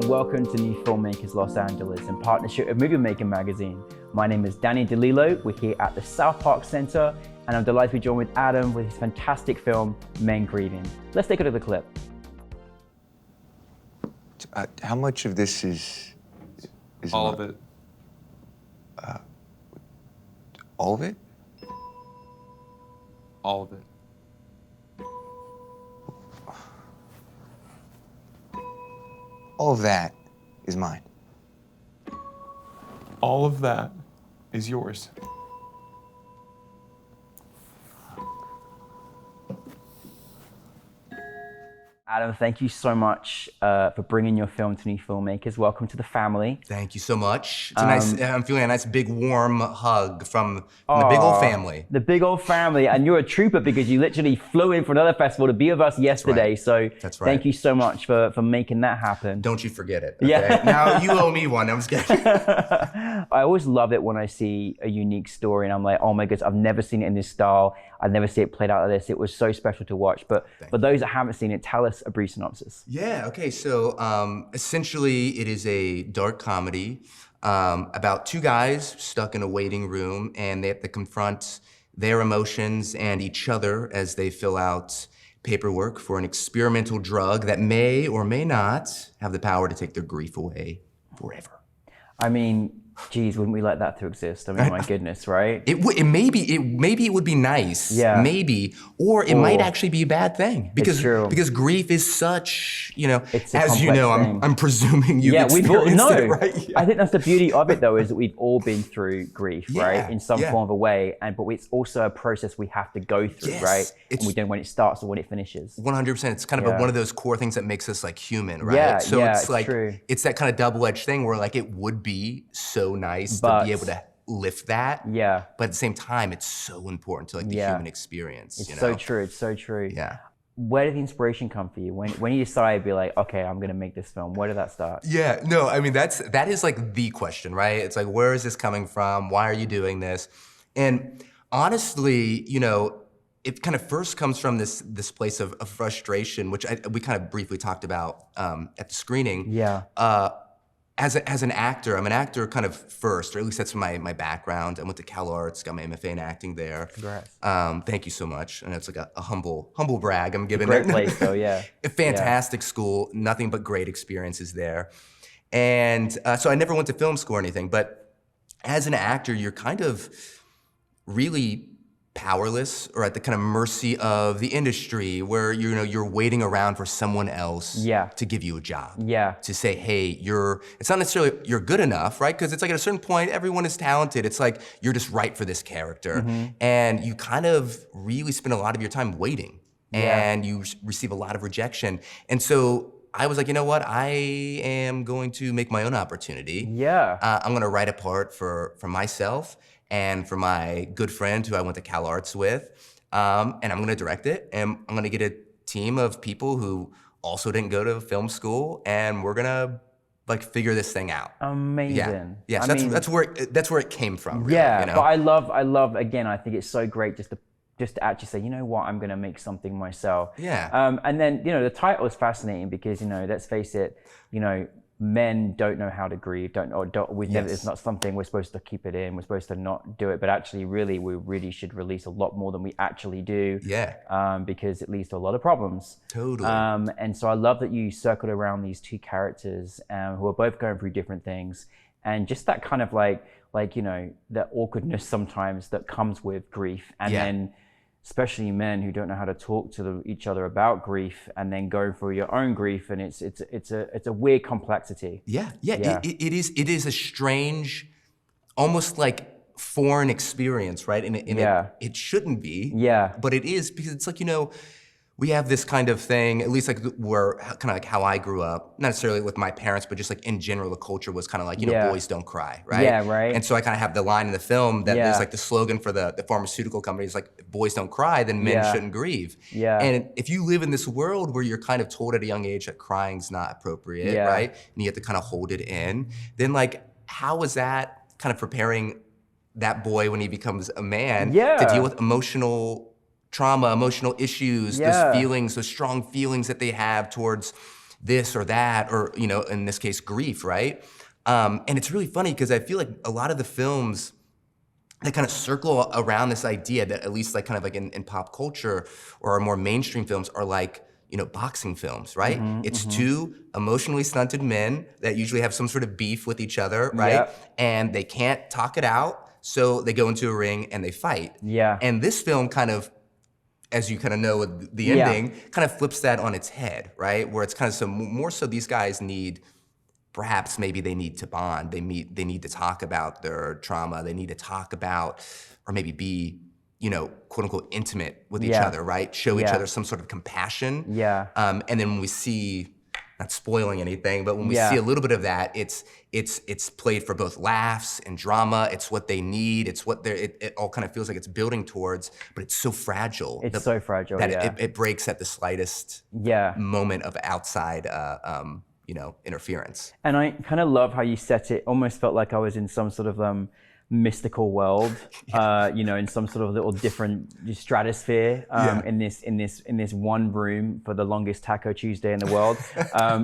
and welcome to NewFilmmakers Los Angeles in partnership with Movie Maker magazine. My name is Danny DeLillo. We're here at the South Park Center, and I'm delighted to be joined with Adam with his fantastic film, Men Grieving. Let's take a look at the clip. How much of this is all of it. All of it? All of it. All of that is mine. All of that is yours. Adam, thank you so much for bringing your film to NewFilmmakers. Welcome to the family. Thank you so much. It's a nice, I'm feeling a nice big warm hug from the big old family. The big old family, and you're a trooper because you literally flew in for another festival to be with us yesterday. So That's right. Thank you so much for making that happen. Don't you forget it. Okay? Yeah. Now you owe me one. I'm just kidding. I always love it when I see a unique story and I'm like, oh my goodness, I've never seen it in this style. I've never seen it played out like this. It was so special to watch. But for those that haven't seen it, tell us a brief synopsis. Yeah, okay, so essentially it is a dark comedy about two guys stuck in a waiting room, and they have to confront their emotions and each other as they fill out paperwork for an experimental drug that may or may not have the power to take their grief away forever. I mean, geez, wouldn't we like that to exist? I mean, my goodness, right? Maybe it would be nice. Yeah. Maybe, or it might actually be a bad thing because true. because grief is such, It's a as you know, complex thing. I'm presuming you've we've all, experienced no. it, right? Yeah. I think that's the beauty of it, though, is that we've all been through grief, right, in some form of a way, but it's also a process we have to go through, right? And we don't know when it starts or when it finishes. 100%. It's kind of one of those core things that makes us like human, right? Yeah, so it's like true. it's that kind of double-edged thing where like it would be so nice to be able to lift that. Yeah. But at the same time, it's so important to like the human experience. It's so true. It's so true. Yeah. Where did the inspiration come for you? When you decided to be like, okay, I'm gonna make this film, where did that start? Yeah, no, I mean, that is like the question, right? It's like, where is this coming from? Why are you doing this? And honestly, it kind of first comes from this place of frustration, which we kind of briefly talked about at the screening. Yeah. As an actor, I'm an actor kind of first, or at least that's my background. I went to Cal Arts, got my MFA in acting there. Congrats. Thank you so much. And it's like a humble brag I'm giving. Great place though, yeah. A fantastic school, nothing but great experiences there. And so I never went to film school or anything, but as an actor, you're kind of really powerless or at the kind of mercy of the industry where you're waiting around for someone else to give you a job. Yeah. To say, hey, it's not necessarily you're good enough, right? Because it's like at a certain point, everyone is talented. It's like you're just right for this character. And you kind of really spend a lot of your time waiting and you receive a lot of rejection. And so I was like, you know what? I am going to make my own opportunity. Yeah. I'm gonna write a part for myself and for my good friend who I went to Cal Arts with, and I'm gonna direct it, and I'm gonna get a team of people who also didn't go to film school, and we're gonna like figure this thing out. Amazing. Yeah. So that's where it came from. Really, but I love again. I think it's so great just to actually say, you know what, I'm gonna make something myself. Yeah. And then the title is fascinating because let's face it, men don't know how to grieve, it's not something we're supposed to keep it in, we're supposed to not do it, but actually we really should release a lot more than we actually do. Yeah. Because it leads to a lot of problems. Totally. And so I love that you circled around these two characters who are both going through different things, and just that kind of that awkwardness sometimes that comes with grief, and then especially men who don't know how to talk to each other about grief, and then going through your own grief, and it's a weird complexity. Yeah. It is a strange, almost like foreign experience, right? And it shouldn't be. Yeah. But it is, because it's like we have this kind of thing, at least like where kind of like how I grew up, not necessarily with my parents, but just like in general, the culture was kind of like, boys don't cry, right? Yeah, right. And so I kind of have the line in the film that is like the slogan for the pharmaceutical companies, like, if boys don't cry, then men shouldn't grieve. Yeah. And if you live in this world where you're kind of told at a young age that crying's not appropriate, right? And you have to kind of hold it in, then like, how is that kind of preparing that boy when he becomes a man to deal with emotional trauma, emotional issues, those feelings, those strong feelings that they have towards this or that, or, you know, in this case, grief, right? And it's really funny because I feel like a lot of the films that kind of circle around this idea that at least like kind of like in pop culture or more mainstream films are like, you know, boxing films, right? It's two emotionally stunted men that usually have some sort of beef with each other, right? Yep. And they can't talk it out, so they go into a ring and they fight. Yeah. And this film kind of, as you kind of know with the ending, kind of flips that on its head, right? Where it's kind of so more so these guys need, perhaps maybe they need to bond. They need to talk about their trauma. They need to talk about, or maybe be, you know, quote unquote, intimate with each other, right? Show each other some sort of compassion. Yeah. And then when we see, not spoiling anything, but when we see a little bit of that, it's played for both laughs and drama. It's what they need. It's what it all kind of feels like it's building towards, but it's so fragile. It's so fragile, that it breaks at the slightest moment of outside, you know, interference. And I kind of love how you set it. Almost felt like I was in some sort of mystical world, you know, in some sort of little different stratosphere, in this one room for the longest Taco Tuesday in the world,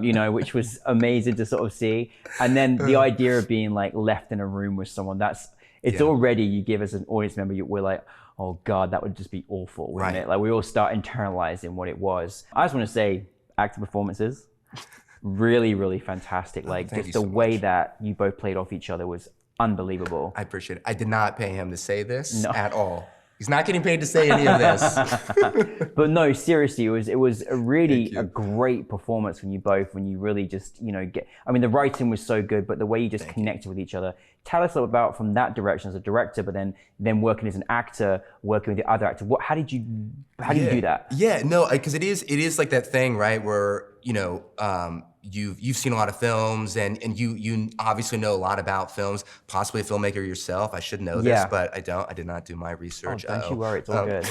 you know, which was amazing to sort of see. And then the idea of being like left in a room with someone, it's already, you give as an audience member, we're like, oh God, that would just be awful, wouldn't it? Like we all start internalizing what it was. I just want to say, actor performances, really, really fantastic. Like just the way that you both played off each other was unbelievable. I appreciate it. I did not pay him to say this at all. He's not getting paid to say any of this. But no, seriously, it was a really a great performance when you really just, you know, I mean, the writing was so good, but the way you just connected with each other. Tell us about from that direction as a director, but then working as an actor, working with the other actor. How did you do that? Yeah, no, because it is like that thing, right, where, you know, you've seen a lot of films and you obviously know a lot about films, possibly a filmmaker yourself. I should know this, but I don't. I did not do my research. Oh, don't you worry, it's all good.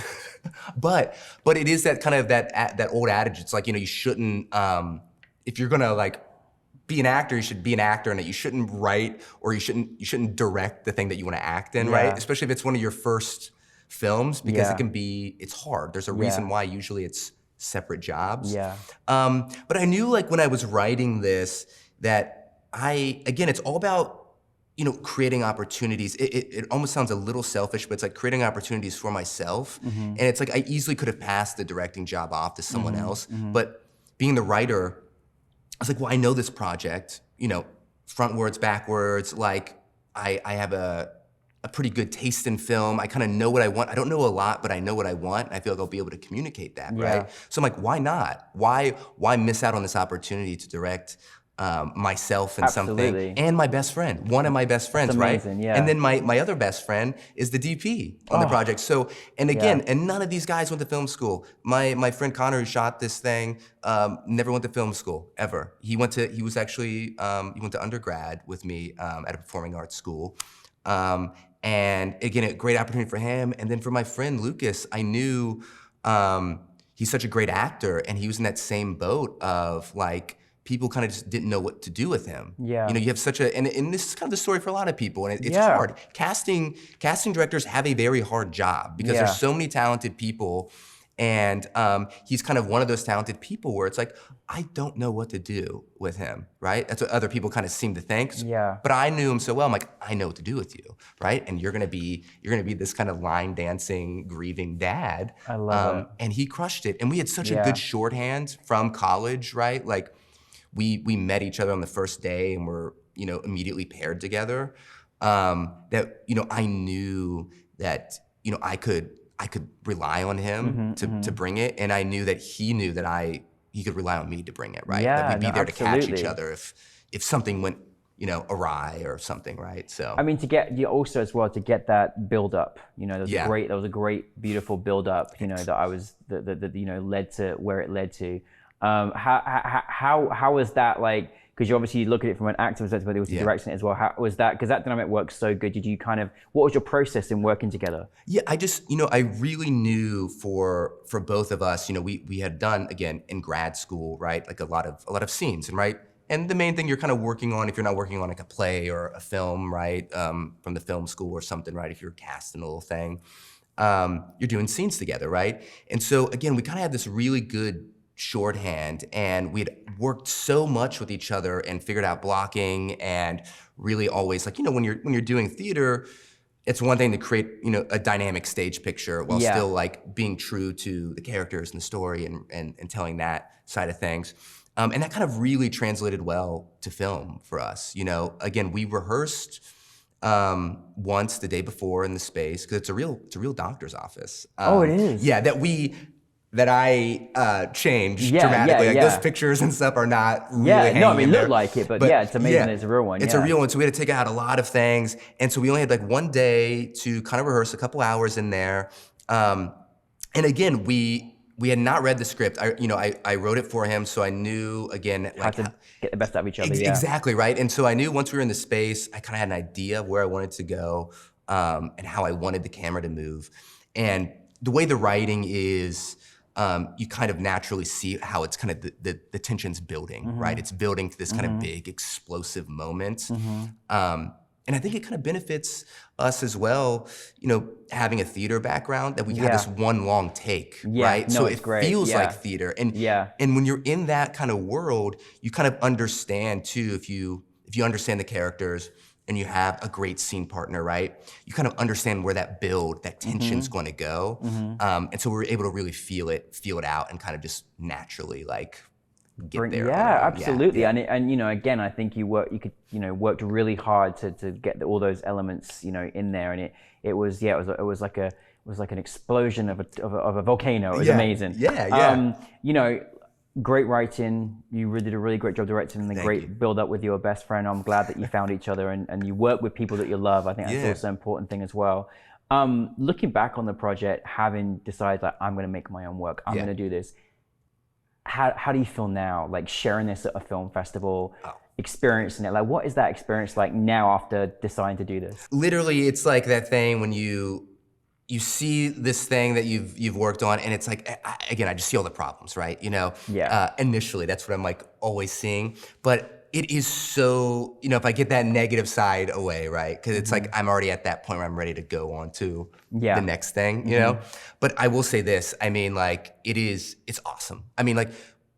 But it is that kind of that old adage. It's like, you know, you shouldn't, if you're gonna like be an actor, you should be an actor in it. You shouldn't write or you shouldn't direct the thing that you want to act in, right? Especially if it's one of your first films, because it's hard. There's a reason why usually it's separate jobs. But I knew, like, when I was writing this, that again, it's all about, you know, creating opportunities. It almost sounds a little selfish, but it's like creating opportunities for myself. And it's like, I easily could have passed the directing job off to someone else, but being the writer, I was like, well, I know this project, you know, frontwards, backwards, like, I have a pretty good taste in film. I kind of know what I want. I don't know a lot, but I know what I want. I feel like I'll be able to communicate that, right? So I'm like, why not? Why miss out on this opportunity to direct myself in something? And my best friend, one of my best friends, right? And then my other best friend is the DP on the project. So, and again, and none of these guys went to film school. My friend Connor, who shot this thing, never went to film school, ever. He went to undergrad with me at a performing arts school. And again, a great opportunity for him. And then for my friend Lucas, I knew he's such a great actor, and he was in that same boat of like, people kind of just didn't know what to do with him. You know, you have such and this is kind of the story for a lot of people, and it's hard. Casting directors have a very hard job because there's so many talented people, and he's kind of one of those talented people where it's like, I don't know what to do with him, right? That's what other people kind of seem to think. But I knew him so well. I'm like, I know what to do with you, right? And you're gonna be this kind of line dancing, grieving dad. I love it. And he crushed it. And we had such a good shorthand from college, right? Like, we met each other on the first day and were, you know, immediately paired together. That, you know, I knew that, you know, I could rely on him to bring it, and I knew that he knew that he could rely on me to bring it, right? That we'd be there to catch each other if something went, you know, awry or something, right? So I mean, to get that build up, you know, there was a great, beautiful build up, you know, that you know led to where it led to. How was that like? Because you obviously look at it from an actor perspective, but it was directing it as well. How was that? Because that dynamic works so good. Did you what was your process in working together? Yeah, I just, you know, I really knew for both of us, you know, we had done, again, in grad school, right, like a lot of scenes, and right. And the main thing you're kind of working on, if you're not working on like a play or a film, right, from the film school or something, right, if you're cast in a little thing, you're doing scenes together, right? And so again, we kind of had this really good shorthand, and we'd worked so much with each other and figured out blocking, and really always like, when you're doing theater, it's one thing to create, a dynamic stage picture while still like being true to the characters and the story and telling that side of things. And that kind of really translated well to film for us. Again, we rehearsed once the day before in the space, because it's a real doctor's office. Oh, it is? Yeah, that I changed dramatically. Those pictures and stuff are not really hanging in there. Look like it, but it's amazing it's a real one. It's a real one, so we had to take out a lot of things. And so we only had like one day to kind of rehearse, a couple hours in there. And again, we had not read the script. I wrote it for him, so I knew, again, how to get the best out of each other. Exactly, right? And so I knew once we were in the space, I kind of had an idea of where I wanted to go and how I wanted the camera to move. And the way the writing is, you kind of naturally see how it's kind of the tension's building, right? It's building to this kind of big explosive moment. And I think it kind of benefits us as well, having a theater background, that we have this one long take, right? No, so it's it great. feels like theater. And when you're in that kind of world, you kind of understand too, if you understand the characters and you have a great scene partner, right? You kind of understand where that tension's going to go. And so we're able to really feel it out and kind of just naturally like get there. Yeah, absolutely. And again, I think you worked really hard to get all those elements, in there, and it was like an explosion of a volcano. It was amazing. Great writing. You really did a really great job directing, and a great build up with your best friend. I'm glad that you found each other and you work with people that you love. I think that's also an important thing as well. Looking back on the project, having decided that I'm going to make my own work, I'm going to do this. How do you feel now, like sharing this at a film festival, experiencing it? Like, what is that experience like now after deciding to do this? Literally, it's like that thing when you see this thing that you've worked on, and it's like, again, I just see all the problems, right? Initially, that's what I'm like always seeing. But it is so, if I get that negative side away, right? Because it's like I'm already at that point where I'm ready to go on to the next thing, you know? But I will say this, I mean, like, it's awesome. I mean, like,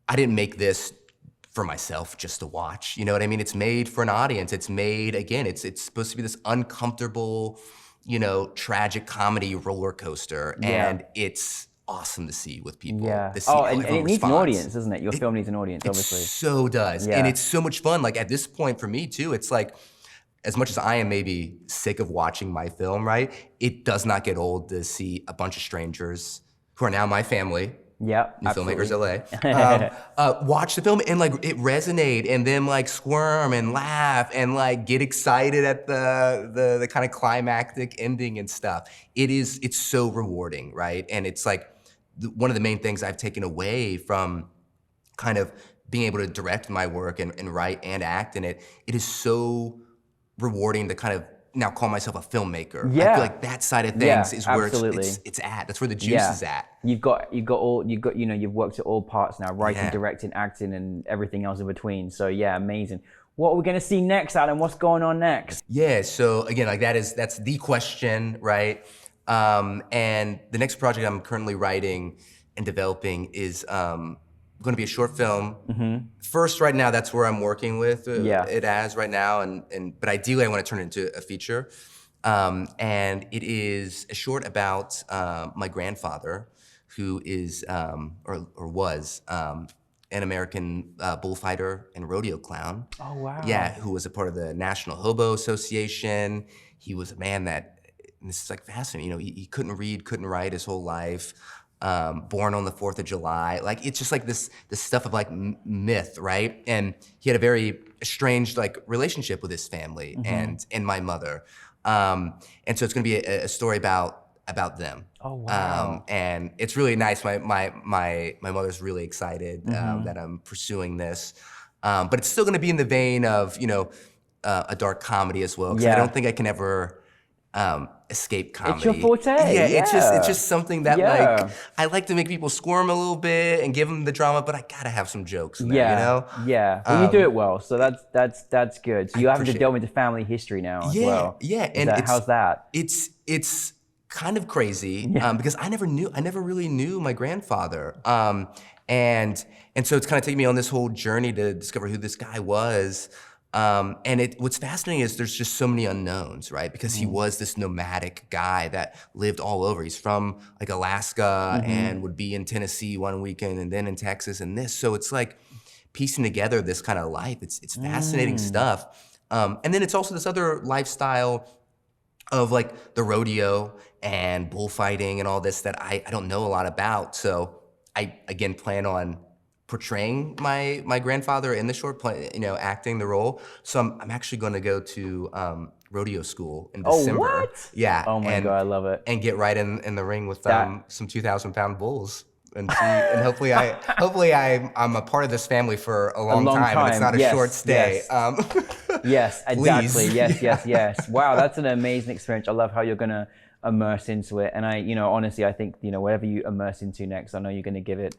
I didn't make this for myself just to watch, you know what I mean? It's made for an audience. It's made, again, it's supposed to be this uncomfortable, tragic comedy roller coaster, and it's awesome to see with people. And it needs an audience, doesn't it? Your film needs an audience, obviously. It so does, and it's so much fun. Like at this point for me too, it's like, as much as I am maybe sick of watching my film, right? It does not get old to see a bunch of strangers who are now my family. NewFilmmakers LA. Watch the film and like it resonate, and then like squirm and laugh and like get excited at the kind of climactic ending and stuff. It's so rewarding, right? And it's like one of the main things I've taken away from kind of being able to direct my work and write and act in it. It is so rewarding to kind of now call myself a filmmaker. I feel like that side of things is where it's at. That's where the juice is at. You've worked at all parts now, writing, directing, acting, and everything else in between. So amazing. What are we gonna see next, Adam? What's going on next? So again, like that's the question, right? And the next project I'm currently writing and developing is going to be a short film. First, right now, that's where I'm working with it as right now, but ideally I want to turn it into a feature. And it is a short about my grandfather, who is or was an American bullfighter and rodeo clown. Oh wow! Yeah, who was a part of the National Hobo Association. He was a man that, and this is like fascinating. He couldn't read, couldn't write his whole life. Born on the 4th of July. Like, it's just like this stuff of like myth, right? And he had a very strange like relationship with his family and my mother. And so it's gonna be a story about them. Oh wow. And it's really nice. My mother's really excited that I'm pursuing this. But it's still gonna be in the vein of, a dark comedy as well. Because I don't think I can ever escape comedy. It's your forte. It's just something that like I like to make people squirm a little bit and give them the drama, but I gotta have some jokes in there, Well, you do it well, so that's good. So you have to delve into family history now as well. And how's that? It's kind of crazy because I never really knew my grandfather, And so it's kind of taking me on this whole journey to discover who this guy was. And what's fascinating is there's just so many unknowns, right? Because he was this nomadic guy that lived all over. He's from like Alaska and would be in Tennessee one weekend and then in Texas and this. So it's like piecing together this kind of life. It's fascinating stuff. And then it's also this other lifestyle of like the rodeo and bullfighting and all this that I don't know a lot about. So I, again, plan on portraying my grandfather in the short play, acting the role. So I'm actually going to go to rodeo school in December. Oh, what? Yeah. Oh my God, I love it. And get right in the ring with some 2,000-pound bulls. And see, and hopefully I'm a part of this family for a long time, and it's not a short stay. Yes, exactly. Yes. Wow, that's an amazing experience. I love how you're gonna immerse into it, and honestly, I think whatever you immerse into next, I know you're gonna give it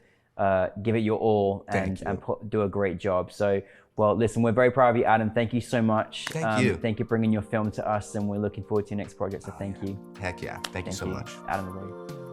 your all and do a great job. So, well, listen, we're very proud of you, Adam. Thank you so much. Thank you. Thank you for bringing your film to us, and we're looking forward to your next project. So, thank you. Heck yeah! Thank you so much, Adam.